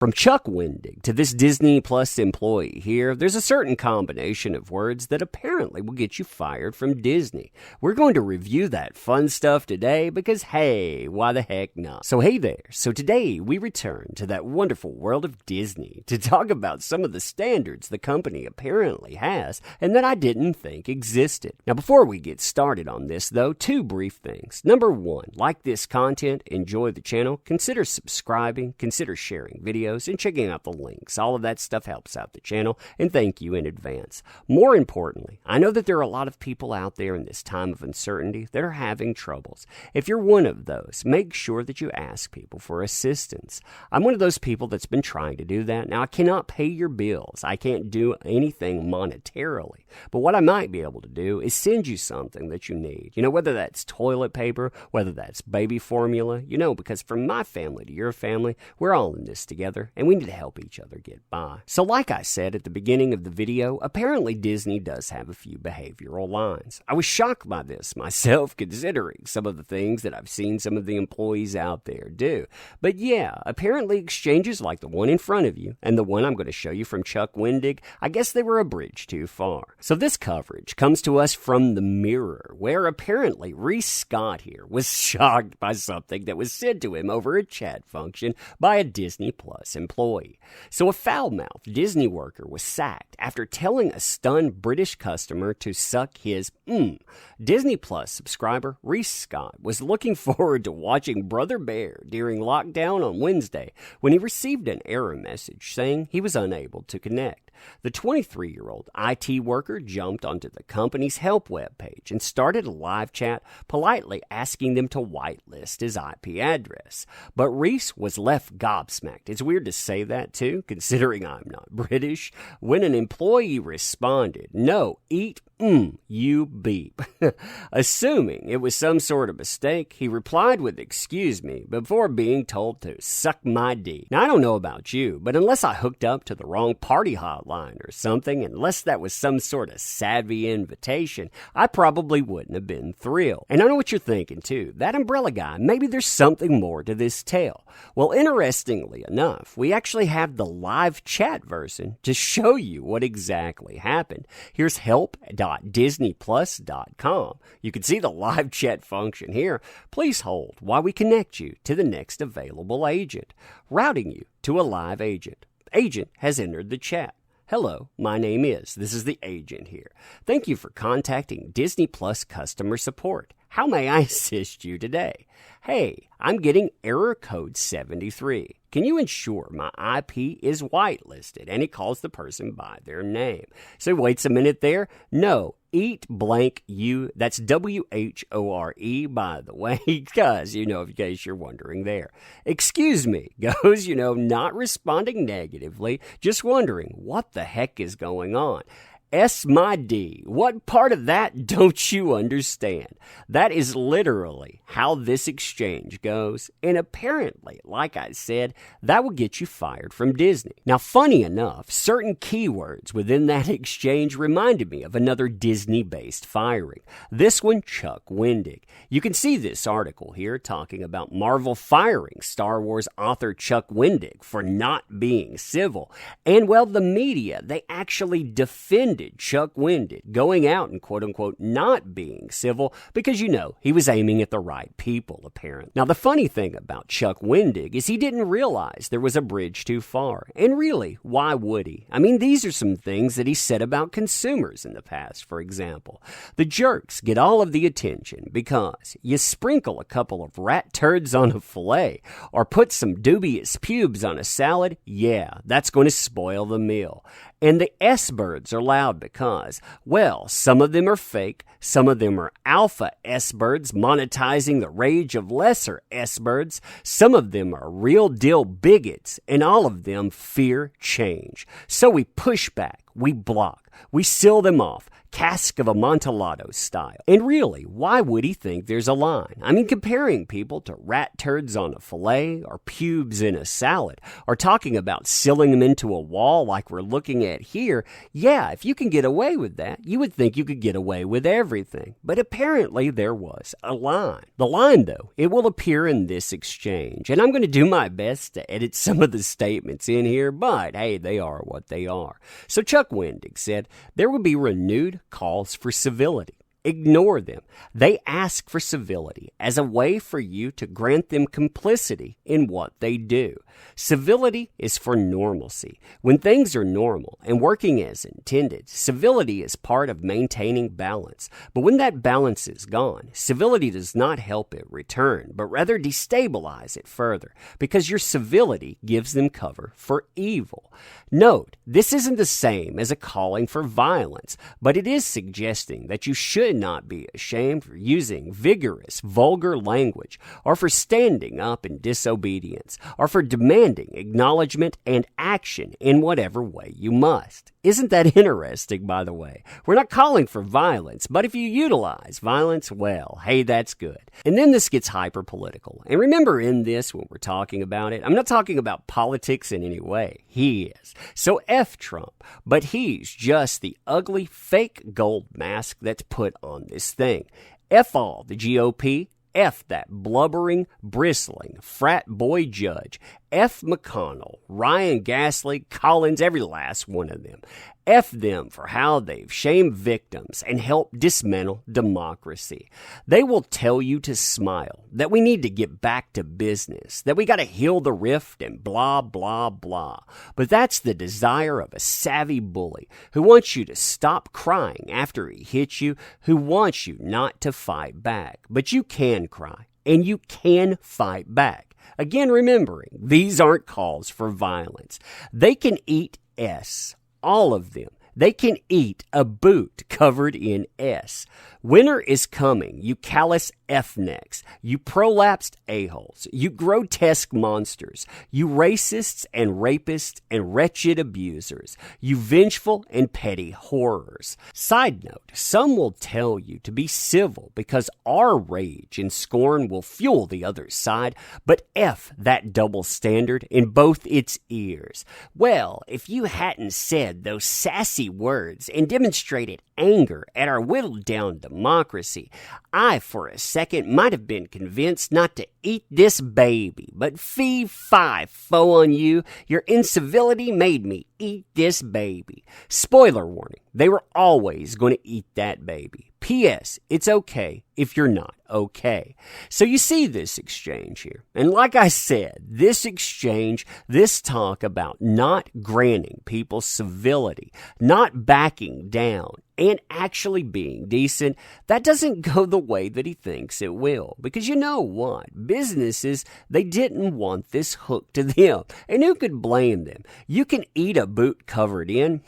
From Chuck Wendig to this Disney Plus employee here, there's a certain combination of words that apparently will get you fired from Disney. We're going to review that fun stuff today because, hey, why the heck not? So hey there. So today we return to that wonderful world of Disney to talk about some of the standards the company apparently has and that I didn't think existed. Now before we get started on this though, two brief things. Number one, like this content, enjoy the channel, consider subscribing, consider sharing videos, and checking out the links. All of that stuff helps out the channel, and thank you in advance. More importantly, I know that there are a lot of people out there in this time of uncertainty that are having troubles. If you're one of those, make sure that you ask people for assistance. I'm one of those people that's been trying to do that. Now, I cannot pay your bills. I can't do anything monetarily. But what I might be able to do is send you something that you need. You know, whether that's toilet paper, whether that's baby formula, you know, because from my family to your family, we're all in this together. And we need to help each other get by. So like I said at the beginning of the video, apparently Disney does have a few behavioral lines. I was shocked by this myself, considering some of the things that I've seen some of the employees out there do. But yeah, apparently exchanges like the one in front of you and the one I'm going to show you from Chuck Wendig, I guess they were a bridge too far. So this coverage comes to us from The Mirror, where apparently Reese Scott here was shocked by something that was said to him over a chat function by a Disney Plus employee. So a foul-mouthed Disney worker was sacked after telling a stunned British customer to suck his Disney Plus subscriber Reese Scott was looking forward to watching Brother Bear during lockdown on Wednesday when he received an error message saying he was unable to connect. The 23-year-old IT worker jumped onto the company's help webpage and started a live chat, politely asking them to whitelist his IP address. But Reese was left gobsmacked. It's weird to say that too, considering I'm not British, when an employee responded, "No, eat you beep." Assuming it was some sort of mistake, he replied with "excuse me" before being told to suck my D. Now, I don't know about you, but unless I hooked up to the wrong party hotline or something, unless that was some sort of savvy invitation, I probably wouldn't have been thrilled. And I know what you're thinking too. That umbrella guy, maybe there's something more to this tale. Well, interestingly enough, we actually have the live chat version to show you what exactly happened. Here's help.disneyplus.com. You can see the live chat function here. Please hold while we connect you to the next available agent. Routing you to a live agent. Agent has entered the chat. Hello, my name is. This is the agent here. Thank you for contacting Disney Plus customer support. How may I assist you today? Hey, I'm getting error code 73. Can you ensure my IP is whitelisted? And he calls the person by their name. So he waits a minute there. No, eat blank you. That's WHORE, by the way, because, in case you're wondering there. Excuse me, goes, not responding negatively, just wondering what the heck is going on. S my D, what part of that don't you understand? That is literally how this exchange goes, and apparently, like I said, that will get you fired from Disney. Now, funny enough, certain keywords within that exchange reminded me of another Disney-based firing. This one, Chuck Wendig. You can see this article here talking about Marvel firing Star Wars author Chuck Wendig for not being civil. And, well, the media, they actually defended Chuck Wendig going out and quote-unquote not being civil because, he was aiming at the right people, apparently. Now, the funny thing about Chuck Wendig is he didn't realize there was a bridge too far. And really, why would he? I mean, these are some things that he said about consumers in the past, for example. The jerks get all of the attention because you sprinkle a couple of rat turds on a fillet or put some dubious pubes on a salad, yeah, that's going to spoil the meal. And the S-birds are loud because, well, some of them are fake, some of them are alpha S-birds monetizing the rage of lesser S-birds, some of them are real deal bigots, and all of them fear change. So we push back We block. We seal them off, cask of Amontillado style. And really, why would he think there's a line? I mean, comparing people to rat turds on a fillet or pubes in a salad, or talking about sealing them into a wall like we're looking at here, yeah, if you can get away with that, you would think you could get away with everything. But apparently there was a line. The line, though, it will appear in this exchange. And I'm going to do my best to edit some of the statements in here, but hey, they are what they are. So Chuck Wendig said, there would be renewed calls for civility. Ignore them. They ask for civility as a way for you to grant them complicity in what they do. Civility is for normalcy. When things are normal and working as intended, civility is part of maintaining balance. But when that balance is gone, civility does not help it return, but rather destabilize it further, because your civility gives them cover for evil. Note, this isn't the same as a calling for violence, but it is suggesting that you should not be ashamed for using vigorous, vulgar language, or for standing up in disobedience, or for demanding acknowledgement and action in whatever way you must. Isn't that interesting, by the way? We're not calling for violence, but if you utilize violence, well, hey, that's good. And then this gets hyper-political. And remember in this, when we're talking about it, I'm not talking about politics in any way. He is. So F Trump, but he's just the ugly, fake gold mask that's put on this thing. F all the GOP. F that blubbering, bristling, frat boy judge. F McConnell, Ryan Gasly, Collins, every last one of them. F them for how they've shamed victims and helped dismantle democracy. They will tell you to smile, that we need to get back to business, that we got to heal the rift and blah, blah, blah. But that's the desire of a savvy bully who wants you to stop crying after he hits you, who wants you not to fight back. But you can cry, and you can fight back. Again, remembering, these aren't calls for violence. They can eat S, all of them. They can eat a boot covered in S. Winter is coming, you callous F-necks, you prolapsed a-holes, you grotesque monsters, you racists and rapists and wretched abusers, you vengeful and petty horrors. Side note, some will tell you to be civil because our rage and scorn will fuel the other side, but F that double standard in both its ears. Well, if you hadn't said those sassy words and demonstrated anger at our whittled down democracy, I, for a second, might have been convinced not to eat this baby, but fee-fi-fo on you, your incivility made me eat this baby. Spoiler warning, they were always going to eat that baby. P.S. It's okay if you're not okay. So you see this exchange here. And like I said, this exchange, this talk about not granting people civility, not backing down, and actually being decent, that doesn't go the way that he thinks it will. Because you know what? Businesses, they didn't want this hook to them. And who could blame them? You can eat a boot covered in.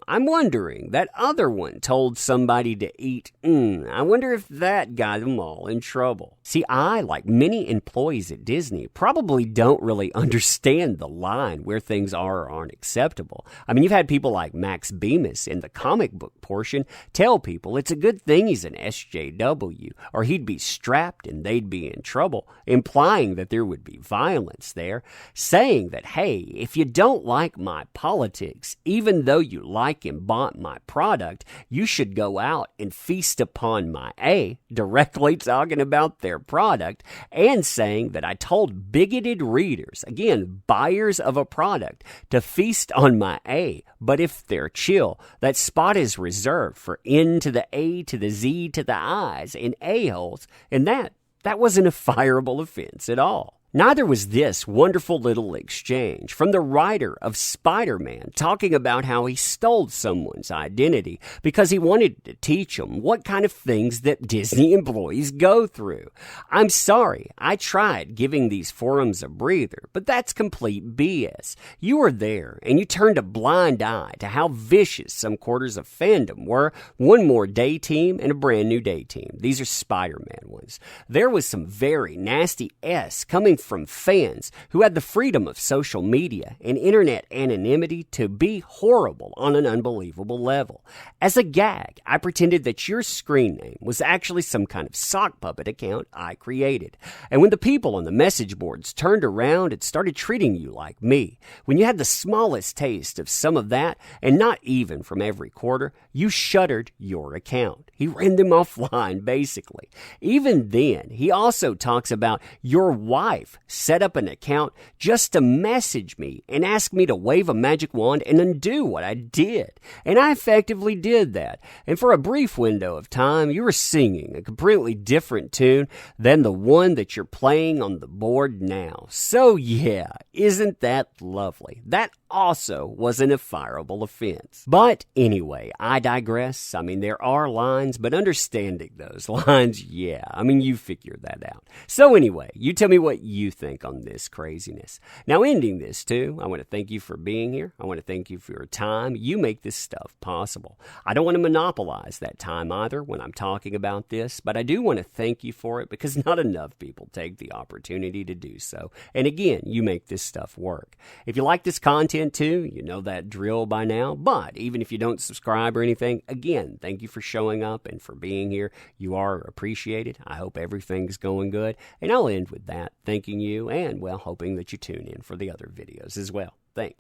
I'm wondering, that other one told somebody to eat. I wonder if that got them all in trouble. See, I, like many employees at Disney, probably don't really understand the line where things are or aren't acceptable. I mean, you've had people like Max Bemis in the comic book portion tell people it's a good thing he's an SJW, or he'd be strapped and they'd be in trouble, implying that there would be violence there, saying that, hey, if you don't like my politics, even though you like and bought my product, you should go out and feast upon my A, directly talking about their product, and saying that I told bigoted readers, again, buyers of a product, to feast on my A, but if they're chill, that spot is reserved for N to the A to the Z to the I's and A-holes, and that wasn't a fireable offense at all. Neither was this wonderful little exchange from the writer of Spider-Man talking about how he stole someone's identity because he wanted to teach them what kind of things that Disney employees go through. I'm sorry, I tried giving these forums a breather, but that's complete BS. You were there and you turned a blind eye to how vicious some quarters of fandom were. One more day team and a brand new day team. These are Spider-Man ones. There was some very nasty S coming from fans who had the freedom of social media and internet anonymity to be horrible on an unbelievable level. As a gag, I pretended that your screen name was actually some kind of sock puppet account I created. And when the people on the message boards turned around and started treating you like me, when you had the smallest taste of some of that, and not even from every quarter, you shuttered your account. He ran them offline, basically. Even then, he also talks about your wife set up an account just to message me and ask me to wave a magic wand and undo what I did. And I effectively did that. And for a brief window of time, you were singing a completely different tune than the one that you're playing on the board now. So yeah, isn't that lovely? That also wasn't a fireable offense. But anyway, I digress. I mean, there are lines, but understanding those lines, yeah, I mean, you figured that out. So anyway, you tell me what you think on this craziness. Now, ending this too, I want to thank you for being here. I want to thank you for your time. You make this stuff possible. I don't want to monopolize that time either when I'm talking about this, but I do want to thank you for it because not enough people take the opportunity to do so. And again, you make this stuff work. If you like this content too, you know that drill by now, but even if you don't subscribe or anything, again, thank you for showing up and for being here. You are appreciated. I hope everything's going good, and I'll end with that, thanking you and, well, hoping that you tune in for the other videos as well. Thanks.